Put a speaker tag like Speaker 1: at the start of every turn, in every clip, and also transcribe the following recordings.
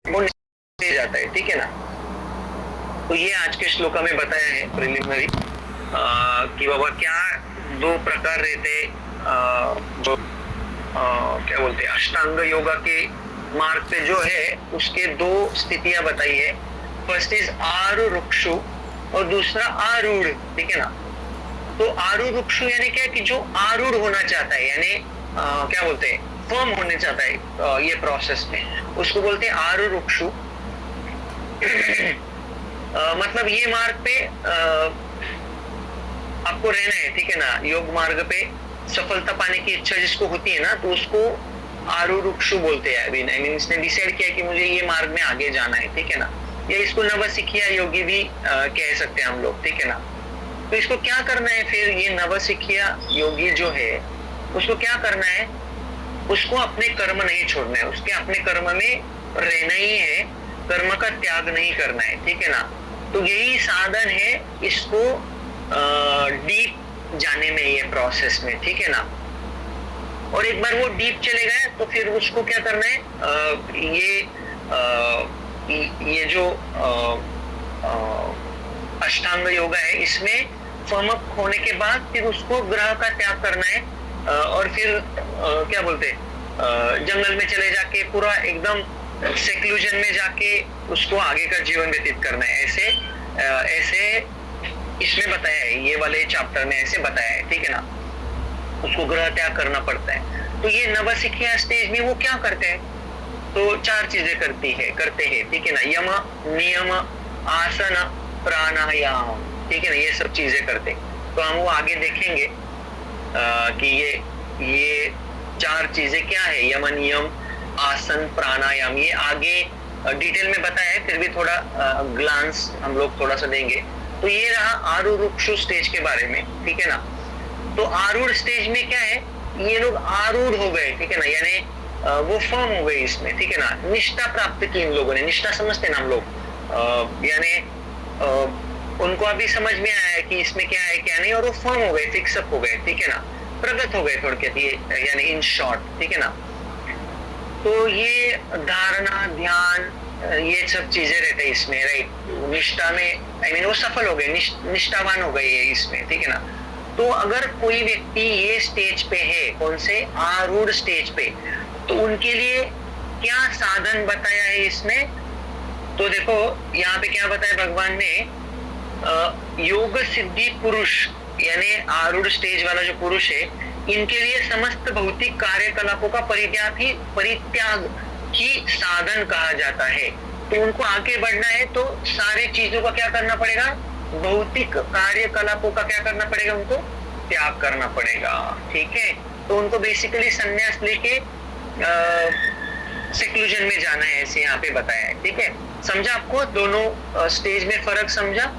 Speaker 1: वो नीचे जाता है, ठीक है ना। तो ये आज के श्लोका में बताया है प्रिलिमिनरी कि बाबा क्या दो प्रकार रहते जो क्या बोलते हैं अष्टांग योगा के मार्ग पे जो है उसके दो स्थितियां बताई है। फर्स्ट इज आरुरुक्षु और दूसरा आरूढ़, ठीक है ना। तो आरुरुक्षु यानी क्या कि जो आरूढ़ होना चाहता है, यानी क्या बोलते हैं फर्म होने चाहता है ये प्रोसेस में, उसको बोलते हैं आरुरुक्षु। मतलब ये मार्ग पे आपको रहना है, ठीक है ना। योग मार्ग पे सफलता पाने की इच्छा जिसको होती है ना, तो उसको आरुरुक्षु बोलते हैं। अभी आई मीन इसने डिसाइड किया कि मुझे ये मार्ग में आगे जाना है, ठीक है ना। या इसको नवसिखिया योगी भी कह सकते हैं हम लोग, ठीक है ना। तो इसको क्या करना है फिर, ये नवसिखिया योगी जो है उसको क्या करना है, उसको अपने कर्म नहीं छोड़ना है, उसके अपने कर्म में रहना ही है, कर्म का त्याग नहीं करना है, ठीक है ना। तो यही साधन है इसको डीप जाने में, ये प्रोसेस में, ठीक है ना। और एक बार वो डीप चले गए तो फिर उसको क्या करना है, ये जो अष्टांग योगा है इसमें फर्म अप होने के बाद फिर उसको ग्रह का त्याग करना है और फिर क्या बोलते जंगल में चले जाके पूरा एकदम सेक्लूजन में जाके उसको आगे का जीवन व्यतीत करना है। ऐसे इसमें बताया है, ये वाले चैप्टर में ऐसे बताया है, ठीक है ना। उसको ग्रह त्याग करना पड़ता है। तो ये नवसिखिया स्टेज में वो क्या करते हैं, तो चार चीजें करते हैं, ठीक है ना। यम नियम आसन प्राणायाम, ठीक है ना, ये सब चीजें करते हैं। तो हम वो आगे देखेंगे कि ये चार चीजें क्या है, यम नियम आसन प्राणायाम, ये आगे डिटेल में बताया है, फिर भी थोड़ा ग्लांस हम लोग थोड़ा सा देंगे। तो ये रहा आरुरुक्षु स्टेज के बारे में, ठीक है ना। तो आरूढ़ स्टेज में क्या है, ये लोग आरूढ़ हो गए, ठीक है ना, यानी वो फर्म हो गए इसमें, ठीक है ना। निष्ठा प्राप्त की इन लोगों ने, निष्ठा समझते ना हम लोग, यानी उनको अभी समझ में आया है कि इसमें क्या है क्या नहीं, और वो फर्म हो गए, फिक्सअप हो गए, ठीक है ना, प्रगत हो गए थोड़े कहते यानी इन शॉर्ट, ठीक है ना। तो ये धारणा ध्यान ये सब चीजें रहते हैं इसमें, राइट। निष्ठा में आई मीन वो सफल हो गए, निष्ठावान हो गए ये इसमें, ठीक है ना। तो अगर कोई व्यक्ति ये स्टेज पे है, कौन से आरूढ़ स्टेज पे, तो उनके लिए क्या साधन बताया है इसमें, तो देखो यहाँ पे क्या बताया भगवान ने, योग सिद्धि पुरुष यानी आरूढ़ स्टेज वाला जो पुरुष है, इनके लिए समस्त भौतिक कार्यकलापों का परित्याग ही साधन कहा जाता है। तो उनको आगे बढ़ना है तो सारी चीजों का क्या करना पड़ेगा, भौतिक कार्यकलापों का क्या करना पड़ेगा, उनको त्याग करना पड़ेगा, ठीक है। तो उनको बेसिकली संन्यास लेके सेक्लूजन में जाना है, ऐसे यहाँ पे बताया है, ठीक है। समझा आपको दोनों स्टेज में फर्क समझा?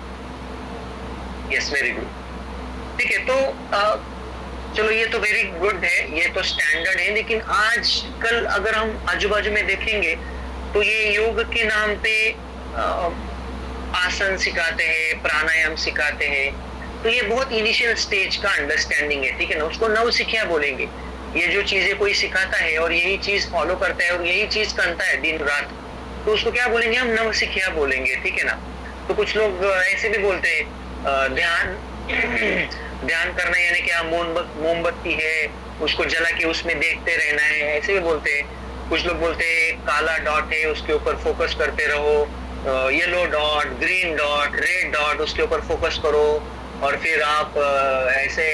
Speaker 1: यस, वेरी गुड, ठीक है। तो चलो ये तो वेरी गुड है, ये तो स्टैंडर्ड है। लेकिन आजकल अगर हम आजू बाजू में देखेंगे तो ये योग के नाम पे आसन सिखाते हैं, प्राणायाम सिखाते हैं, तो ये बहुत इनिशियल स्टेज का अंडरस्टैंडिंग है, ठीक है ना। उसको नवसिखिया बोलेंगे। ये जो चीजें कोई सिखाता है और यही चीज फॉलो करता है और यही चीज करता है दिन रात, तो उसको क्या बोलेंगे हम, नवसिखिया बोलेंगे, ठीक है ना। तो कुछ लोग ऐसे भी बोलते हैं ध्यान करना यानी क्या, मोमबत्ती है उसको जला के उसमें देखते रहना है, ऐसे भी बोलते हैं। कुछ लोग बोलते हैं काला डॉट है उसके ऊपर फोकस करते रहो, yellow dot, green dot, red dot, उसके ऊपर फोकस करो, और फिर आप ऐसे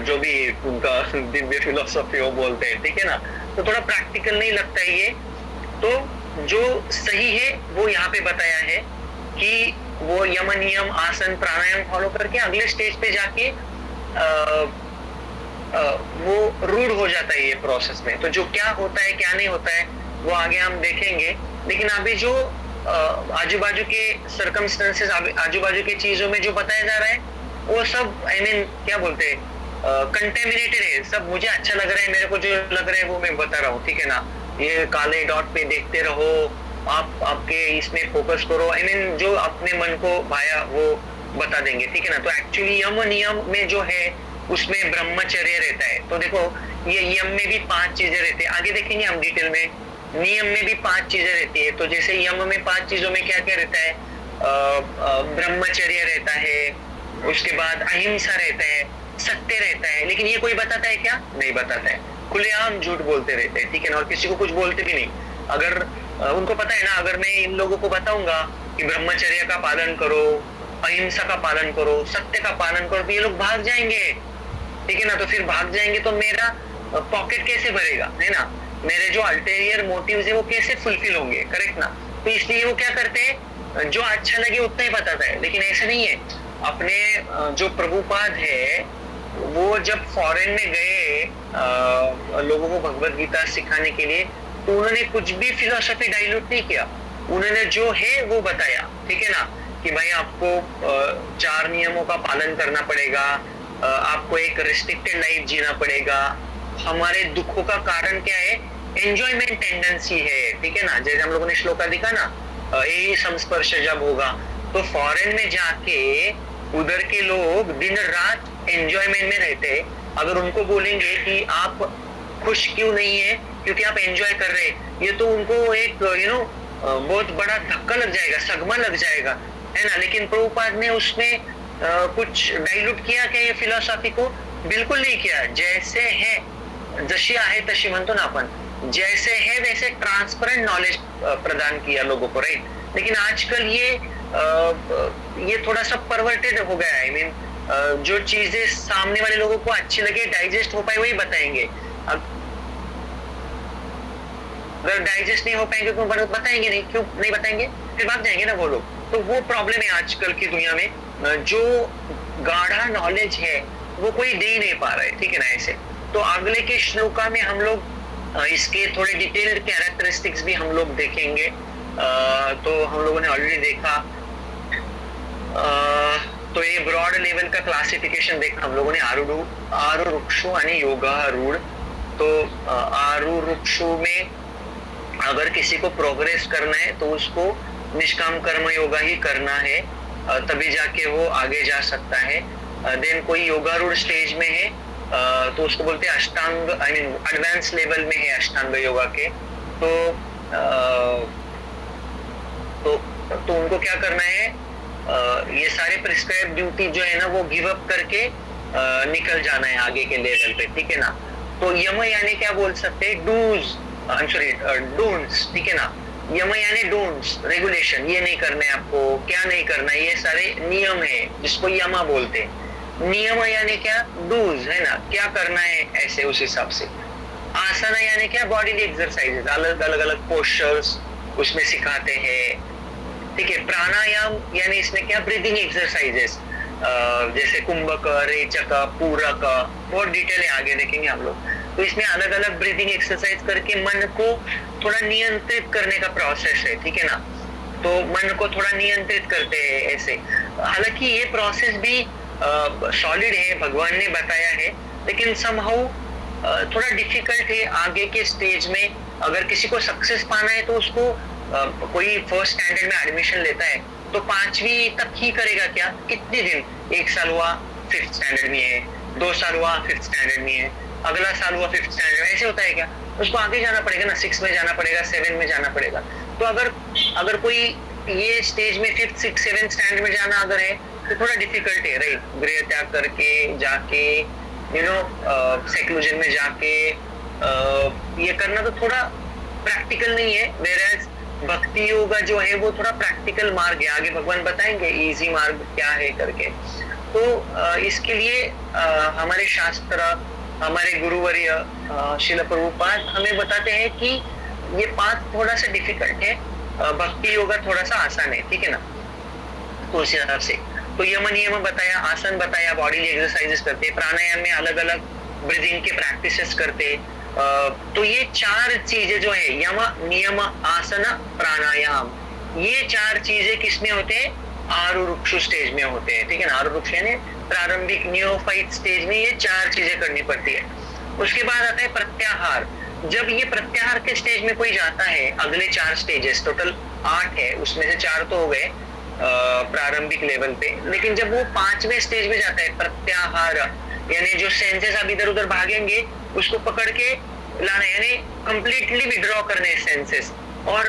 Speaker 1: जो भी उनका दिव्य फिलोसफी हो बोलते हैं, ठीक है ना। तो थोड़ा प्रैक्टिकल नहीं लगता है ये। तो जो सही है वो यहाँ पे बताया है कि वो यम नियम आसन प्राणायाम फॉलो करके अगले स्टेज पे जाके वो रूढ़ हो जाता है ये प्रोसेस में। तो जो क्या होता है क्या नहीं होता है वो आगे हम देखेंगे। लेकिन अभी जो आजू बाजू के सर्कमस्टेंसेस, आजू बाजू की चीजों में जो बताया जा रहा है वो सब आई मीन क्या बोलते हैं, कंटेमिनेटेड है सब। मुझे अच्छा लग रहा है, मेरे को जो लग रहा है वो मैं बता रहा हूँ, ठीक है ना। ये काले डॉट पे देखते रहो, आपके इसमें फोकस करो, आई मीन जो अपने मन को भाया वो बता देंगे, ठीक है ना। तो एक्चुअली यम नियम में जो है उसमें ब्रह्मचर्य रहता है। तो देखो ये यम में भी 5 चीजें रहती है, आगे देखेंगे हम डिटेल में। नियम में भी 5 चीजें रहती है। तो जैसे यम में 5 चीजों में क्या क्या रहता है, ब्रह्मचर्य रहता है, उसके बाद अहिंसा रहता है, सत्य रहता है। लेकिन ये कोई बताता है क्या? नहीं बताता है, खुलेआम झूठ बोलते रहते हैं, ठीक है ना, और किसी को कुछ बोलते भी नहीं। अगर उनको पता है ना, अगर मैं इन लोगों को बताऊंगा कि ब्रह्मचर्य का पालन करो, अहिंसा का पालन करो, सत्य का पालन करो, तो ये लोग भाग जाएंगे, ठीक है ना। तो फिर भाग जाएंगे तो मेरा पॉकेट कैसे भरेगा, है ना, मेरे जो अल्टेरियर मोटिव्स है वो कैसे फुलफिल होंगे, करेक्ट ना। तो इसलिए वो क्या करते हैं, जो अच्छा लगे उतना ही बताता है। लेकिन ऐसा नहीं है। अपने जो प्रभुपाद है वो जब फॉरेन में गए लोगों को भगवत गीता सिखाने के लिए, तो उन्होंने कुछ भी फिलोसफी डाइल्यूट नहीं किया। उन्होंने जो है वो बताया, ठीक है ना, कि भाई आपको 4 नियमों का पालन करना पड़ेगा, आपको एक रिस्ट्रिक्टेड लाइफ जीना पड़ेगा। हमारे दुखों का कारण क्या है? एंजॉयमेंट टेंडेंसी है, ठीक है ना। जैसे हम लोगों ने श्लोका दिखा ना, यही संस्पर्श जब होगा। तो फॉरेन में जाके उधर के लोग दिन रात एंजॉयमेंट में रहते। अगर उनको बोलेंगे कि आप खुश क्यों नहीं है, क्योंकि आप एंजॉय कर रहे हैं, ये तो उनको एक बहुत बड़ा धक्का लग जाएगा, सदमा लग जाएगा, है ना। लेकिन प्रभुपाद ने उसमें कुछ डाइल्यूट किया क्या ये फिलॉसफी को? बिल्कुल नहीं किया। जैसे है, जशी आहे तशी म्हणतो ना आपण, जैसे है वैसे ट्रांसपेरेंट नॉलेज प्रदान किया लोगों को, राइट। लेकिन आजकल ये थोड़ा सा परवर्टेड हो गया है। आई मीन जो चीजें सामने वाले लोगों को अच्छी लगे, डाइजेस्ट हो पाए, वही बताएंगे। अगर डाइजेस्ट नहीं हो पाएंगे तो बताएंगे नहीं। क्यों नहीं बताएंगे? फिर भाग जाएंगे ना वो लोग। तो वो प्रॉब्लम है आजकल की दुनिया में, जो गाढ़ा नॉलेज है वो कोई दे ही नहीं पा रहा है, ठीक है ना। ऐसे तो अगले के श्लोका में हम लोग इसके थोड़े डिटेल्ड कैरेक्टरिस्टिक्स भी हम लोग देखेंगे। तो हम लोगों ने ऑलरेडी देखा, तो ये ब्रॉड लेवल का क्लासिफिकेशन देखा हम लोगों ने, आरुरुक्षु आणि योगारूढ़। तो आरुरुक्षु में अगर किसी को प्रोग्रेस करना है तो उसको निष्काम कर्म योगा ही करना है, तभी जाके वो आगे जा सकता है। देन कोई योगारूढ़ स्टेज में है तो उसको बोलते हैं अष्टांग, आई मीन एडवांस लेवल में है अष्टांग योगा के। तो उनको क्या करना है, ये सारे प्रिस्क्राइब ड्यूटी जो है ना वो गिव अप करके निकल जाना है आगे के लेवल पे, ठीक है ना। तो यम यानी क्या बोल सकते हैं, dos, I am sorry, don'ts, ठीक है ना। यम यानी डोंट्स, रेगुलेशन, ये नहीं करना है आपको, क्या नहीं करना है, ये सारे नियम है जिसको यमा बोलते हैं। नियम यानी क्या, डूज, है ना, क्या करना है ऐसे उस हिसाब से। आसन यानी क्या, बॉडीली एक्सरसाइजेस, अलग अलग पोस्चर्स उसमें सिखाते हैं, ठीक है। प्राणायाम यानी इसमें क्या, ब्रीदिंग एक्सरसाइजेस, जैसे कुंभक, रेचक, पूरक, बहुत डिटेल है, आगे देखेंगे हम लोग। तो इसमें अलग अलग ब्रीदिंग एक्सरसाइज करके मन को थोड़ा नियंत्रित करने का प्रोसेस है, ठीक है ना। तो मन को थोड़ा नियंत्रित करते हैं ऐसे। हालांकि ये प्रोसेस भी सॉलिड है, भगवान ने बताया है, लेकिन समहाउ थोड़ा डिफिकल्ट है आगे के स्टेज में। अगर किसी को सक्सेस पाना है तो उसको कोई फर्स्ट स्टैंडर्ड में एडमिशन लेता है तो 5वीं तक ही करेगा क्या, कितने दिन, 1 साल हुआ 5th स्टैंडर्ड में है, 2 साल हुआ 5th स्टैंडर्ड में है, अगला साल हुआ 5th स्टैंडर्ड, ऐसे होता है क्या? उसको आगे जाना पड़ेगा ना, 6 में जाना पड़ेगा, 7 में जाना पड़ेगा। तो अगर कोई ये स्टेज में 5th, 6th, 7th स्टैंडर्ड में जाना अगर है तो थोड़ा डिफिकल्ट है, राइट। गृह त्याग करके जाके सेक्लूजन में जाके ये करना तो थोड़ा प्रैक्टिकल नहीं है। वेराज भक्ति योगा जो है वो थोड़ा प्रैक्टिकल मार्ग है, आगे भगवान बताएंगे इजी मार्ग क्या है करके। तो इसके लिए हमारे शास्त्र, हमारे गुरुवर्य श्रील प्रभुपाद हमें बताते हैं कि ये पाथ थोड़ा सा डिफिकल्ट है, भक्ति योगा थोड़ा सा आसान है, ठीक है ना। तो उसी हिसाब से तो यम नियम बताया, आसन बताया, बॉडी एक्सरसाइजेस करते, प्राणायाम में अलग अलग ब्रीदिंग के प्रैक्टिसेस करते। तो ये 4 चीजें जो है, यम, नियम, आसन, प्राणायाम, ये 4 चीजें किसमें होते हैं, आरुरुक्षु स्टेज में होते हैं, ठीक है ना। आरुरुक्षु यानी प्रारंभिक नियोफाइट स्टेज में ये 4 चीजें करनी पड़ती है। उसके बाद आता है प्रत्याहार। जब ये प्रत्याहार के स्टेज में कोई जाता है, अगले 4 स्टेजेस टोटल 8 है, उसमें से 4 तो हो गए प्रारंभिक लेवल पे, लेकिन जब वो 5वें स्टेज में जाता है प्रत्याहार, यानी जो सेंसेस अब इधर उधर भागेंगे उसको पकड़ के लाना है, यानी कंप्लीटली विड्रॉ करने हैं सेंसेस और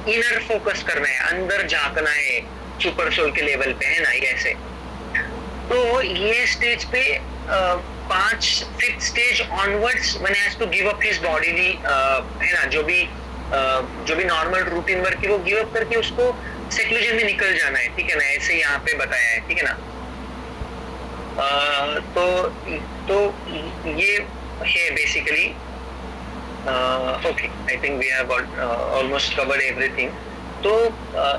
Speaker 1: इनर फोकस करना है, अंदर झांकना है सुपर सोल के लेवल पे, है ना, ऐसे। तो ये स्टेज पे 5th stage onwards one has to give up his bodily, है ना, जो भी नॉर्मल रूटीन वर्क है वो गिव अप करके उसको सेक्लूजन में निकल जाना है, ठीक है ना, ऐसे यहाँ पे बताया है, ठीक है ना। तो ये है basically. Okay, I think we have almost covered everything. तो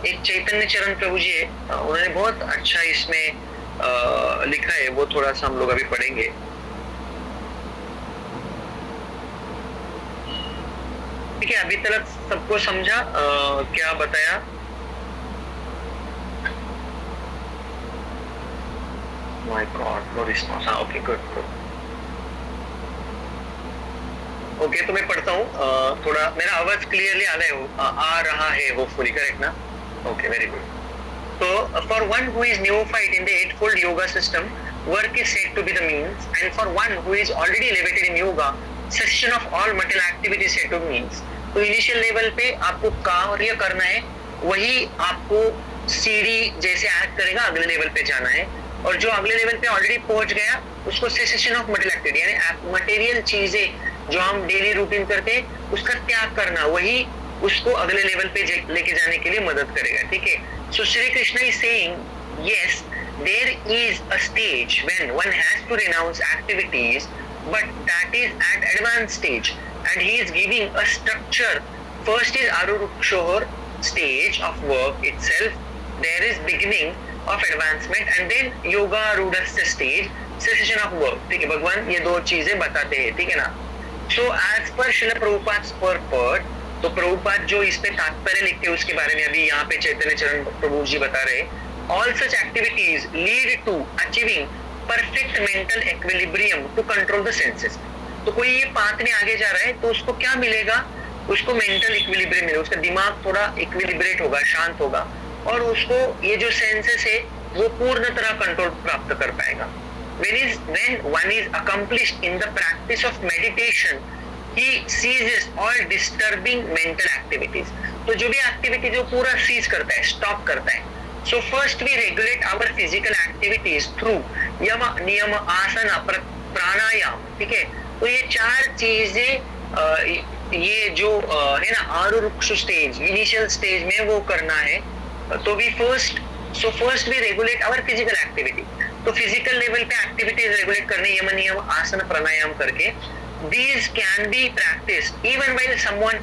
Speaker 1: एक चैतन्य चरण प्रभु जी है, उन्होंने बहुत अच्छा इसमें लिखा है, वो थोड़ा सा हम लोग अभी पढ़ेंगे। ठीक है, अभी तक सबको समझा क्या बताया? My God, no response. हाँ, okay, good. ओके, तो मैं पढ़ता हूँ, थोड़ा मेरा आवाज क्लियरली आ रहा है होपफुली, करेक्ट ना? Okay, very good. So, for one who is neophyte in the eightfold yoga system, work is said to be the means, and for one who is already elevated in yoga, cessation of all material activity is said to be means. तो initial level पे आपको कार्य करना है, वही आपको सीढ़ी जैसे एक्ट करेगा अगले लेवल पे जाना है, और जो अगले लेवल पे ऑलरेडी पहुंच गया उसको सेसेशन ऑफ मटेरियल एक्टिविटी, यानी मटेरियल चीजें जो हम डेली रूटीन करते हैं उसका त्याग करना, वही उसको अगले लेवल पे लेके जाने के लिए मदद करेगा, ठीक है। So Shri Krishna is saying, yes, there is a stage when one has to renounce activities, but that is at advance stage, and he is giving a structure. First is आरुरुक्षोर stage of work itself, there is beginning of advancement, and then yoga rudasya stage, cessation of work, ठीक है। भगवान ये दो चीजें बताते हैं, ठीक है ना। So as per Srila Prabhupada's purport, तो प्रभुपाद जो इस पे तात्पर्य लिखते हैं उसके बारे में अभी यहाँ पे चैतन्य चरण प्रभु जी बता रहे। All such activities lead to achieving perfect mental equilibrium to control the senses। तो कोई ये पाथ में आगे जा रहा है तो उसको क्या मिलेगा? उसको मेंटल इक्विलिब्रियम मिलेगा, उसका दिमाग थोड़ा इक्विलिब्रेट होगा, शांत होगा, और उसको ये जो सेंसेस है वो पूर्ण तरह कंट्रोल प्राप्त कर पाएगा। When one is accomplished in the practice of meditation, he ceases all disturbing mental activities। तो जो भी एक्टिविटी जो पूरा सीज करता है, स्टॉप करता है। So first we regulate our physical activities through यम नियम आसन प्राणायाम, ठीक है। तो ये चार चीजें ये जो है ना आरुरुक्ष स्टेज, इनिशियल स्टेज में वो करना है। तो we first we regulate our physical activity, तो फिजिकल लेवल पे एक्टिविटीज रेगुलेट करने, यम नियम आसन प्राणायाम करके। These can be practice even while someone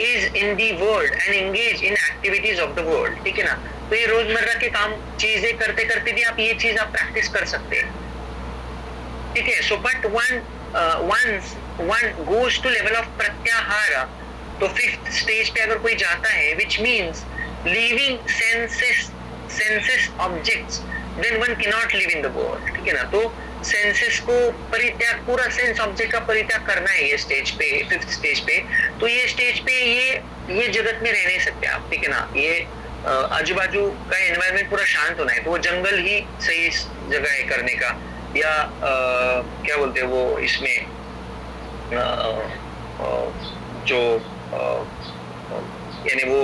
Speaker 1: is in the world and engage in activities of the world, ठीक है ना। तो ये रोजमर्रा के काम चीजें करते करते भी आप ये चीज आप प्रैक्टिस कर सकते हैं, ठीक है। So but once one goes to level of pratyahara, तो 5th स्टेज पे अगर कोई जाता है, which means leaving senses objects, then one cannot live in the world, ठीक है ना। तो सेंसेस को परित्याग, पूरा सेंस ऑब्जेक्ट का परित्याग करना है ये स्टेज पे, 5th स्टेज पे। तो ये स्टेज पे ये जगत में रह नहीं सकते आप, ठीक है ना। ये आजू बाजू का एनवायरनमेंट पूरा शांत होना है, तो वो जंगल ही सही जगह है करने का, या क्या बोलते हैं वो इसमें जो यानी वो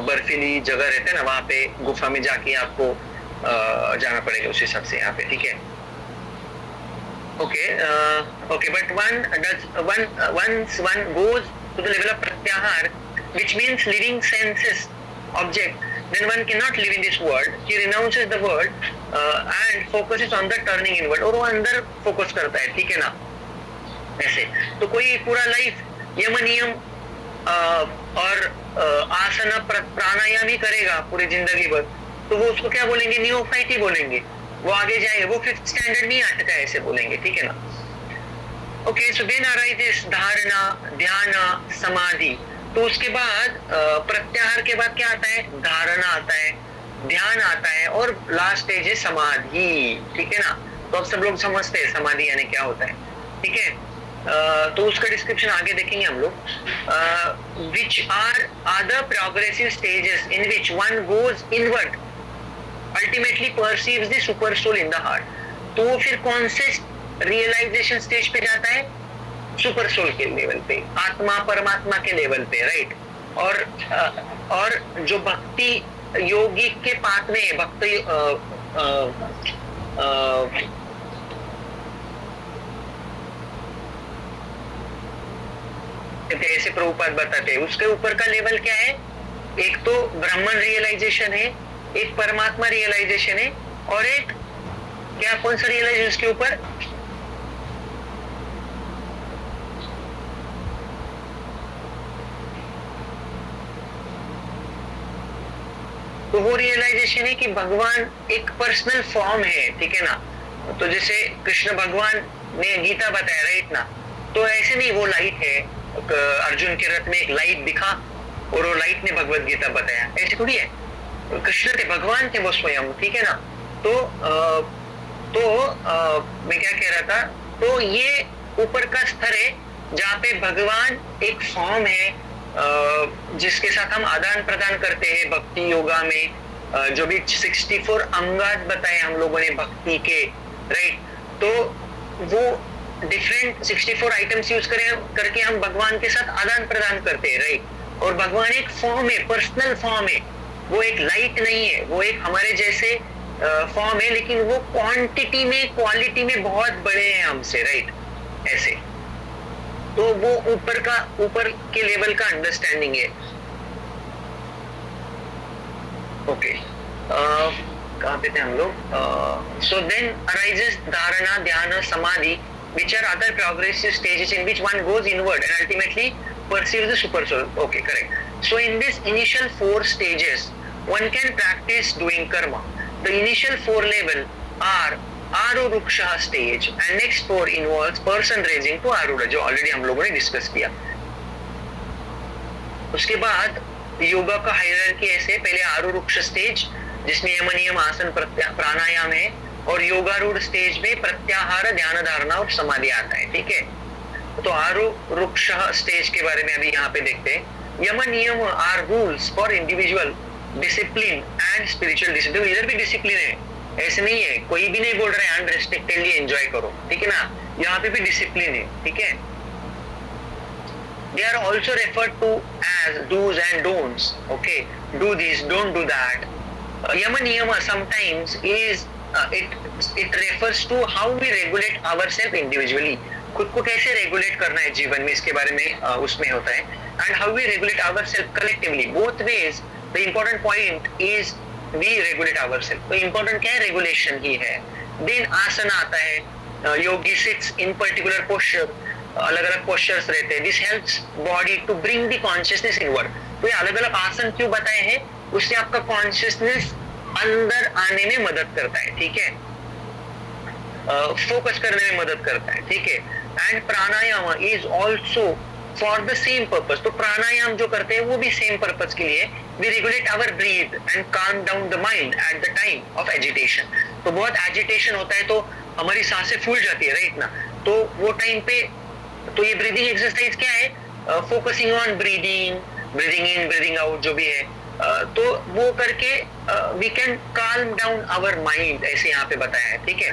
Speaker 1: बर्फीली जगह रहते हैं ना, वहां पे गुफा में जाके आपको जाना पड़ेगा उस हिसाब से यहाँ पे, ठीक है। Okay, but once one goes to the level of pratyahar, which means living senses object, then one cannot live in this world. He renounces the world and focuses on the turning inward, और वो अंदर focus करता है, ठीक है ना। ऐसे तो कोई पूरा लाइफ यम नियम और आसन प्राणायाम ही करेगा पूरी जिंदगी भर, तो वो उसको क्या बोलेंगे? नियोफाइट ही बोलेंगे। वो आगे जाएगा, वो 5th स्टैंडर्ड में अटका है, ऐसे बोलेंगे, ठीक है ना। ओके, सो देन अराइजेस धारणा, ध्यान, समाधि। तो उसके बाद प्रत्याहार के बाद क्या आता है? धारणा आता है, ध्यान आता है, और लास्ट स्टेज है समाधि, ठीक है ना। तो अब सब लोग समझते हैं समाधि यानी क्या होता है, ठीक है। तो उसका डिस्क्रिप्शन आगे देखेंगे हम लोग। Which are other progressive stages in which one goes inward, ultimately perceives the super soul in the heart. तो वो फिर कौन से रियलाइजेशन स्टेज पे जाता है? सुपर सोल के लेवल पे, आत्मा परमात्मा के लेवल पे, राइट। और जो भक्ति योगी के पाथ में भक्ति ऐसे प्रभुपाद बताते हैं, उसके ऊपर का लेवल क्या है? एक तो ब्राह्मण रियलाइजेशन है, एक परमात्मा रियलाइजेशन है, और एक क्या, कौन सा रियलाइजेशन उसके ऊपर? तो वो रियलाइजेशन है कि भगवान एक पर्सनल फॉर्म है, ठीक है ना। तो जैसे कृष्ण भगवान ने गीता बताया, राइट ना, तो ऐसे नहीं वो लाइट है, अर्जुन के रथ में एक लाइट दिखा और वो लाइट ने भगवत गीता बताया, ऐसे थोड़ी है। कृष्ण थे, भगवान थे वो स्वयं, ठीक है ना। तो मैं क्या कह रहा था, तो ये ऊपर का स्तर है जहाँ पे भगवान एक फॉर्म है जिसके साथ हम आदान प्रदान करते हैं भक्ति योगा में। जो भी 64 अंगात बताए हम लोगों ने भक्ति के, राइट, तो वो डिफरेंट 64 आइटम्स यूज करके हम भगवान के साथ आदान प्रदान करते हैं, राइट। और भगवान एक फॉर्म है, पर्सनल फॉर्म है, वो एक लाइट नहीं है, वो एक हमारे जैसे फॉर्म है, लेकिन वो क्वांटिटी में क्वालिटी में बहुत बड़े हैं हमसे, राइट, ऐसे। तो वो ऊपर के लेवल का अंडरस्टैंडिंग है। ओके, कहाँ पे थे हम लोग? सो देन अराइजेस धारणा, ध्यान, समाधि, which are other progressive stages in which one goes inward and ultimately perceives the super soul. Okay, correct. So in this initial 4 stages, one can practice doing karma. The initial 4 level are आरूरुक्षा stage and next 4 involves person raising to आरूढ़, जो already हम लोगों ने discuss किया। उसके बाद योगा का hierarchy ऐसे, पहले आरूरुक्ष स्टेज जिसमें यम नियम आसन प्राणायाम है, और योगारूढ़ स्टेज में प्रत्याहार, ध्यान धारणा और समाधि आता है, ठीक है। तो आरूरुक्ष स्टेज के बारे में अभी यहाँ पे देखते हैं। Yama niyama are rules for individual discipline and spiritual discipline. इधर भी डिसिप्लिन है, ऐसे नहीं है, कोई भी नहीं बोल रहे हैं अनरेस्ट्रिक्टेडली एंजॉय करो, ठीक है ना, यहाँ पे भी डिसिप्लिन है, ठीक है। They are also referred to as do's and don'ts. Okay, do this, don't do that. Yama niyama sometimes is it refers to how we regulate ourselves individually. खुद को कैसे रेगुलेट करना है जीवन में, इसके बारे में उसमें होता है। And how we regulate ourselves collectively. Both ways, the important point is we regulate ourselves. तो important क्या है? रेगुलेशन ही है। Then आसन आता है, योगी sits in particular posture, अलग अलग पोस्चर्स रहते हैं। This helps body to bring the consciousness inward. तो ये अलग अलग आसन क्यों बताए हैं? उससे आपका कॉन्शियसनेस अंदर आने में मदद करता है, ठीक है, फोकस करने में मदद करता है, ठीक है। And pranayama is also for the same purpose. तो प्राणायाम जो करते हैं वो भी सेम पर्पस के लिए। We regulate our breath and calm down the mind at the time of agitation. तो बहुत एजिटेशन होता है तो हमारी सांसें फूल जाती है, राइट ना, तो वो टाइम पे तो ये ब्रीदिंग एक्सरसाइज क्या है? Focusing on breathing, breathing in, breathing out, जो भी है, तो वो करके we can calm down our mind, ऐसे यहाँ पे बताया है, ठीक है।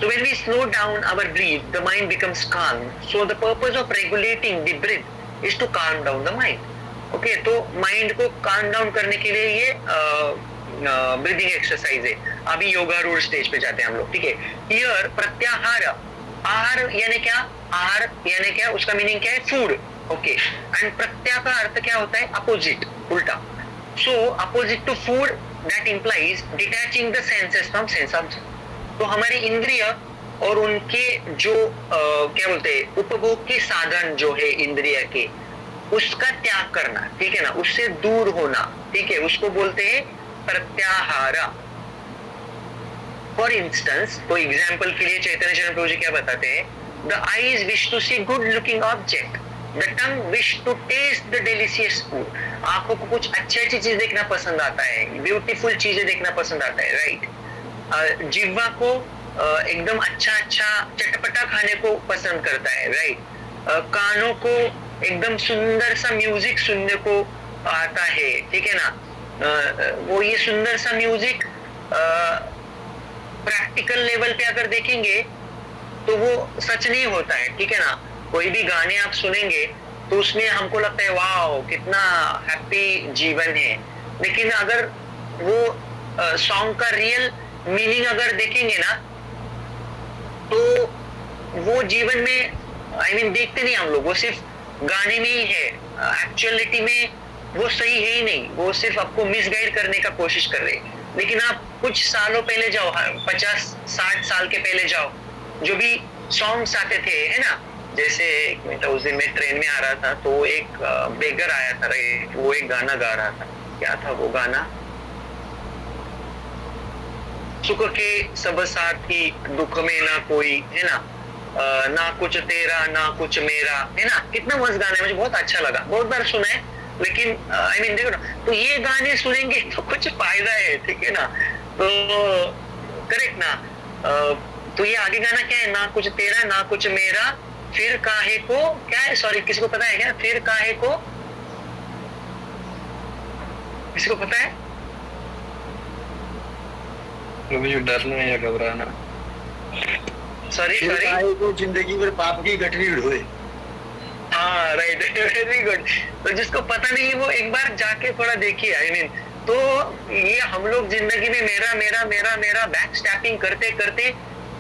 Speaker 1: So when we slow down our breath, the mind becomes calm. So the purpose of regulating the breath is to calm down the mind. Okay, तो mind को calm down करने के लिए ये ब्रीदिंग एक्सरसाइज है। अभी योगा रूढ़ स्टेज पे जाते हैं हम लोग, ठीक है। हियर प्रत्याहार, आहार यानी क्या? आहार यानी क्या? उसका मीनिंग क्या है? Food, okay. एंड प्रत्याह का अर्थ क्या होता है? अपोजिट, उल्टा। So opposite to food that implies detaching the senses from sense object. तो हमारी इंद्रिय और उनके जो क्या बोलते हैं, उपभोग के साधन जो है इंद्रिय के, उसका त्याग करना, ठीक है ना, उससे दूर होना, ठीक है, उसको बोलते हैं प्रत्याहार। फॉर इंस्टेंस, तो एग्जाम्पल के लिए चैतन्य चरण प्रभु जी क्या बताते हैं? The eyes wish to see good looking object, the tongue wish to taste the delicious food. आंखों को कुछ अच्छी चीज देखना पसंद आता है, ब्यूटीफुल चीजें देखना पसंद आता है, राइट। जिह्वा को एकदम अच्छा चटपटा खाने को पसंद करता है, राइट। कानों को एकदम सुंदर सा म्यूजिक सुनने को आता है, ठीक है ना। वो ये सुंदर सा म्यूजिक प्रैक्टिकल लेवल पे अगर देखेंगे तो वो सच नहीं होता है, ठीक है ना। कोई भी गाने आप सुनेंगे तो उसमें हमको लगता है वाओ कितना हैप्पी जीवन है, लेकिन अगर वो सॉन्ग का रियल मीनिंग अगर देखेंगे ना तो वो जीवन में देखते नहीं हम लोग, वो सिर्फ गाने में ही है, एक्चुअलिटी में वो सही है ही नहीं, वो सिर्फ आपको मिसगाइड करने का कोशिश कर रहे हैं। लेकिन आप कुछ सालों पहले जाओ, 50-60 साल के पहले जाओ, जो भी सॉन्ग्स आते थे, है ना, जैसे एक मिनट, उस दिन मैं ट्रेन में आ रहा था तो एक बेगर आया था, वो एक गाना गा रहा था, क्या था वो गाना, सुख के सब साथी दुख में ना कोई, है ना, ना कुछ तेरा ना कुछ मेरा, है ना, कितना मस्त गाना है, मुझे बहुत अच्छा लगा, बहुत बार सुना है, लेकिन देखो ना, तो ये गाने सुनेंगे तो कुछ फायदा है, ठीक है ना, तो करेक्ट ना। तो ये आगे गाना क्या है, ना कुछ तेरा ना कुछ मेरा, फिर काहे को, क्या है, सॉरी किसी को पता है क्या, फिर काहे को, किसी को पता है?
Speaker 2: मुझे डरना या घबराना,
Speaker 1: सॉरी
Speaker 2: वो जिंदगी भर पाप की गठरी ढोए।
Speaker 1: हाँ राइट, वेरी गुड। तो जिसको पता नहीं है वो एक बार जाके थोड़ा देखिए, तो ये हम लोग जिंदगी में मेरा मेरा मेरा मेरा बैक स्टैपिंग करते करते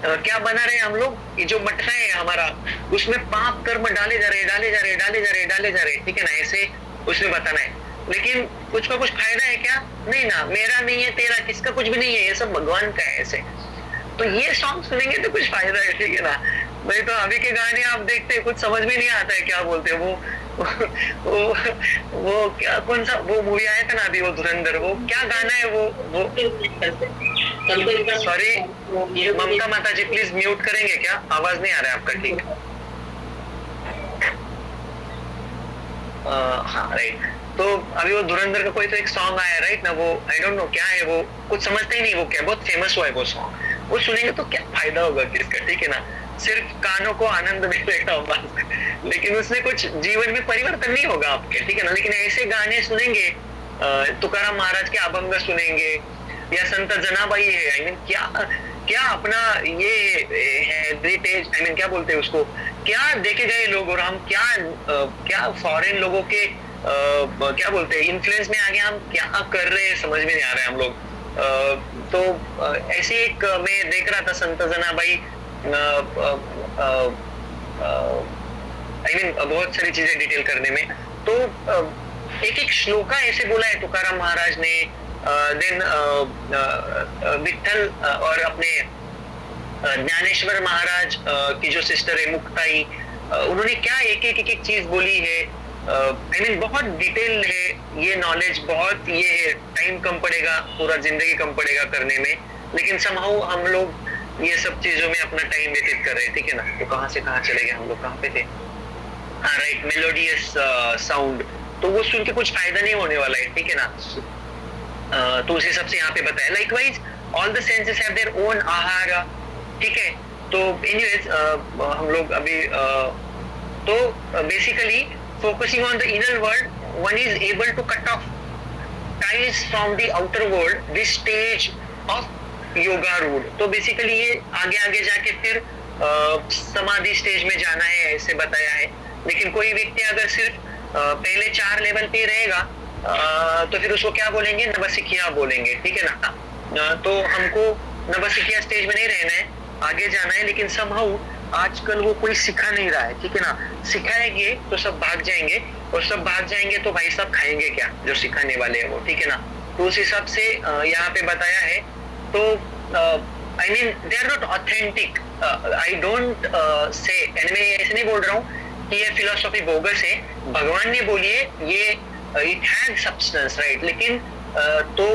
Speaker 1: क्या बना रहे हम लोग, ये जो मटका है हमारा, उसमें पाप कर्म डाले जा रहे डाले जा रहे डाले जा रहे डाले जा रहे, ठीक है ना, ऐसे उसमें बताना है। लेकिन कुछ का कुछ फायदा है क्या? नहीं ना, मेरा नहीं है तेरा, किसका कुछ भी नहीं है, ये सब भगवान का है ऐसे। तो ये सॉन्ग सुनेंगे तो कुछ फायदा है, ठीक है ना। नहीं तो अभी के गाने आप देखते हैं कुछ समझ में नहीं आता है क्या बोलते हैं वो क्या, कौन सा वो मूवी आया था ना अभी, वो धुरंधर, वो क्या गाना है वो सॉरी ममता माता जी प्लीज म्यूट करेंगे क्या, आवाज नहीं आ रहा है आपका, ठीक। हाँ राइट, तो अभी वो धुरंधर का कोई तो एक सॉन्ग आया राइट ना, वो आई डोंट नो क्या है, वो कुछ समझते ही नहीं वो क्या, बहुत फेमस हुआ है वो सॉन्ग, वो सुनेंगे तो क्या फायदा होगा किसका, ठीक है ना, सिर्फ कानों को आनंद मिलेगा बस, लेकिन उसमें कुछ जीवन में परिवर्तन नहीं होगा आपके, ठीक है ना। लेकिन ऐसे गाने सुनेंगे, तुकाराम महाराज के अभंग सुनेंगे, या संत जनाबाई है, क्या क्या अपना ये हेरिटेज, क्या बोलते हैं उसको, क्या देखे गए लोग, और हम क्या फॉरेन लोगों के क्या बोलते हैं इन्फ्लुएंस में आगे हम क्या कर रहे हैं, समझ में नहीं आ रहा है हम लोग। तो ऐसे एक मैं देख रहा था संत जनाबाई, बहुत सारी चीजें डिटेल करने में, तो एक एक श्लोका ऐसे बोला है तुकाराम महाराज ने, देन विठल और अपने ज्ञानेश्वर महाराज की जो सिस्टर है मुक्ताई, उन्होंने क्या एक एक चीज बोली है, बहुत डिटेल है ये नॉलेज, बहुत ये है, टाइम कम पड़ेगा, पूरा जिंदगी कम पड़ेगा करने में, लेकिन समहाउ हम लोग ये सब चीजों में अपना टाइम व्यतीत कर रहे हैं, ठीक है ना। तो कहाँ से कहाँ चले गए हम लोग, कहाँ पे थे, हाँ राइट, मेलोडियस साउंड, तो वो सुन के कुछ फायदा नहीं होने वाला है, ठीक है ना। तो उस हिसाब से यहाँ पे बताया, likewise all the senses have their own आहार, ठीक है। तो एनीवेज हम लोग अभी तो basically focusing on the inner world, one is able to cut off ties from the outer world, this stage of yoga route। तो बेसिकली ये आगे आगे जाके फिर समाधि स्टेज में जाना है, ऐसे बताया है। लेकिन कोई व्यक्ति अगर सिर्फ पहले 4 लेवल पे रहेगा तो फिर उसको क्या बोलेंगे, नवसिखिया बोलेंगे, ठीक है ना। तो हमको नवसिखिया स्टेज में नहीं रहना है, आगे जाना है, लेकिन समहाउ आजकल वो कोई सिखा नहीं रहा है, ठीक है ना। सिखाएंगे तो सब भाग जाएंगे, और सब भाग जाएंगे तो भाई साहब खाएंगे क्या, जो सिखाने वाले हैं वो, ठीक है ना। तो उस हिसाब से यहाँ पे बताया है। तो they are not authentic, I don't say, मैं ऐसे नहीं बोल रहा हूँ कि ये फिलोसॉफी बोगस है, भगवान ने बोली है ये, इट हैज सब्सटेंस राइट, लेकिन तो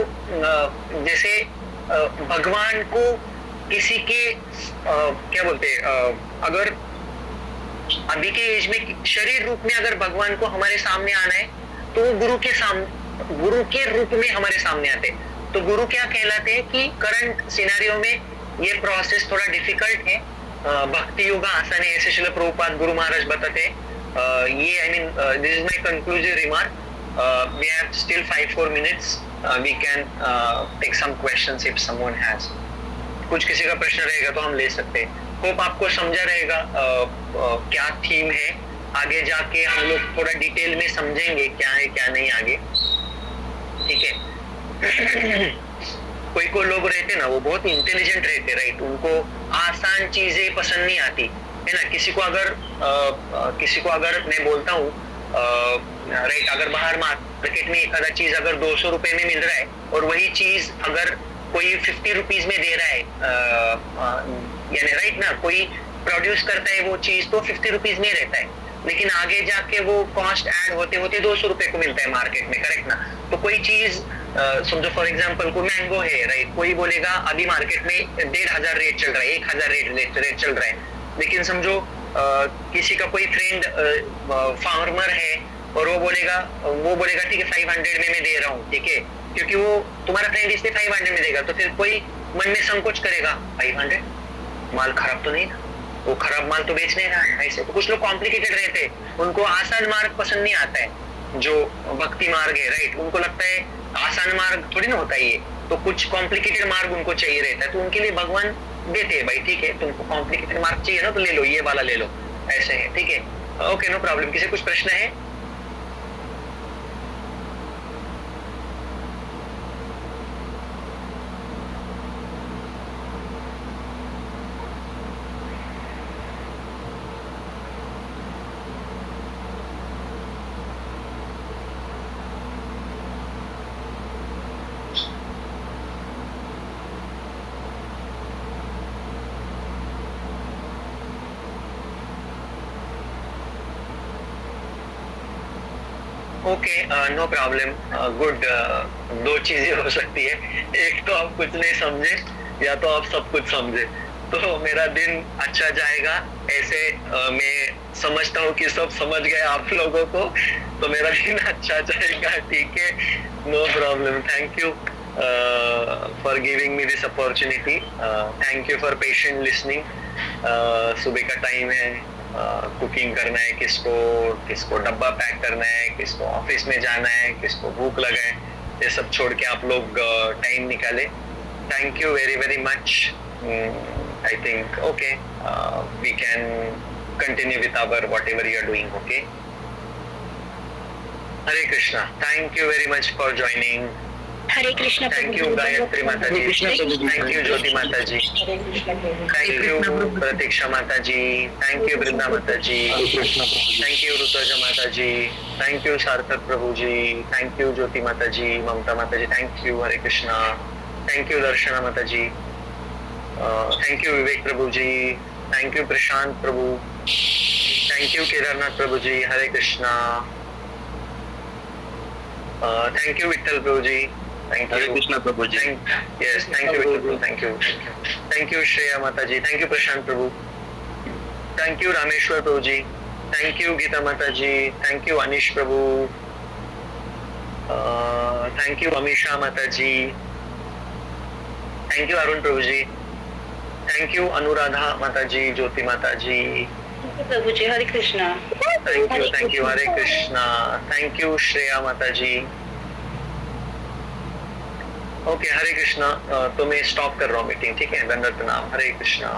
Speaker 1: जैसे भगवान को किसी के क्या बोलते हैं, अगर अभी के एज में शरीर रूप में अगर भगवान को हमारे सामने आना है तो वो गुरु के रूप में हमारे सामने आते हैं। तो गुरु क्या कहलाते हैं कि करंट सिनेरियो में ये प्रोसेस थोड़ा डिफिकल्ट है, भक्ति योगा आसान है, ऐसे श्रील प्रभुपाद गुरु महाराज बताते हैं। ये this is my conclusive remark, we have still 5-4 minutes, we can take some questions if someone has, कुछ किसी का प्रश्न रहेगा तो हम ले सकते हैं। होप आपको समझा रहेगा क्या थीम है। आगे जाके हम लोग थोड़ा डिटेल में समझेंगे क्या है क्या नहीं आगे, ठीक है। कोई लोग रहते ना, वो बहुत इंटेलिजेंट रहते, राइट, उनको आसान चीजें पसंद नहीं आती है ना। किसी को अगर मैं बोलता हूँ राइट, अगर बाहर मार्केट में एक चीज अगर 200 रुपए में मिल रहा है और वही चीज अगर कोई 50 रुपीज में दे रहा है, यानी राइट ना, कोई प्रोड्यूस करता है वो चीज तो 50 रुपीज में रहता है, लेकिन आगे जाके वो कॉस्ट ऐड होते होते 200 रुपए को मिलता है मार्केट में, करेक्ट ना। तो कोई चीज समझो फॉर एग्जांपल कोई मैंगो है, राइट, कोई बोलेगा अभी मार्केट में 1500 रेट चल रहा है, 1000 रेट चल रहा है, लेकिन समझो किसी का कोई फ्रेंड फार्मर है और वो बोलेगा ठीक है 500 में मैं दे रहा हूँ, ठीक है, क्योंकि वो तुम्हारा फ्रेंड इसलिए 500 में देगा, तो फिर कोई मन में संकोच करेगा 500 माल खराब तो नहीं ना, वो खराब माल तो बेच नहीं रहा है। ऐसे तो कुछ लोग कॉम्प्लिकेटेड रहते हैं, उनको आसान मार्ग पसंद नहीं आता है, जो भक्ति मार्ग है, राइट, उनको लगता है आसान मार्ग थोड़ी ना होता है ये, तो कुछ कॉम्प्लिकेटेड मार्ग उनको चाहिए रहता है, तो उनके लिए भगवान देते हैं भाई, ठीक है, तुमको कॉम्प्लिकेटेड मार्ग चाहिए ना तो ले लो, ये वाला ले लो, ऐसे है, ठीक है, ओके, नो प्रॉब्लम। किसी कुछ प्रश्न है? Okay, no problem, good. दो चीजें हो सकती है, एक तो आप कुछ नहीं समझे या तो आप सब कुछ समझे, तो मेरा दिन अच्छा जाएगा। ऐसे मैं समझता हूँ कि सब समझ गए आप लोगों को, तो मेरा दिन अच्छा जाएगा, ठीक है, no problem. Thank you for giving me this opportunity, thank you for patient listening. सुबह का टाइम है, कुकिंग करना है, किसको डब्बा पैक करना है, किसको ऑफिस में जाना है, किसको भूख लगा है, ये सब छोड़ के आप लोग टाइम निकाले, thank you very very much. I think okay, we can continue with our whatever you are doing, okay. Hare Krishna, thank you very much for joining.
Speaker 3: Hare Krishna.
Speaker 1: Thank you Gayatri Mata ji, thank you ज्योति माता जी, thank you प्रतीक्षा माता जी, thank you वृंदा माता जी, thank you Rutuja माता जी, thank you सार्थक प्रभु जी, thank you ज्योति माता जी, ममता माता जी, thank you Hare Krishna, thank you Darshana माता जी, थैंक यू विवेक प्रभु जी, थैंक यू प्रशांत प्रभु, थैंक यू केदारनाथ प्रभु जी, हरे कृष्णा, थैंक यू विठल प्रभु जी, थैंक यू
Speaker 2: कृष्णा प्रभु जी,
Speaker 1: यस, थैंक यू विठल प्रभु, थैंक यू श्रेया माता जी, थैंक यू प्रशांत प्रभु, थैंक यू रामेश्वर प्रभु जी, थैंक यू गीता माता जी, थैंक यू अनिश प्रभु, थैंक यू अमीषा माता जी, थैंक यू अरुण प्रभु जी, थैंक यू अनुराधा माता जी, ज्योति माता जी,
Speaker 3: प्रभु जी, Hare Krishna.
Speaker 1: Thank you Hare Krishna, thank you Shreya माता जी। ओके, हरे कृष्णा, तो मैं स्टॉप कर रहा हूँ मीटिंग, ठीक है, दंडवत प्रणाम, हरे कृष्णा।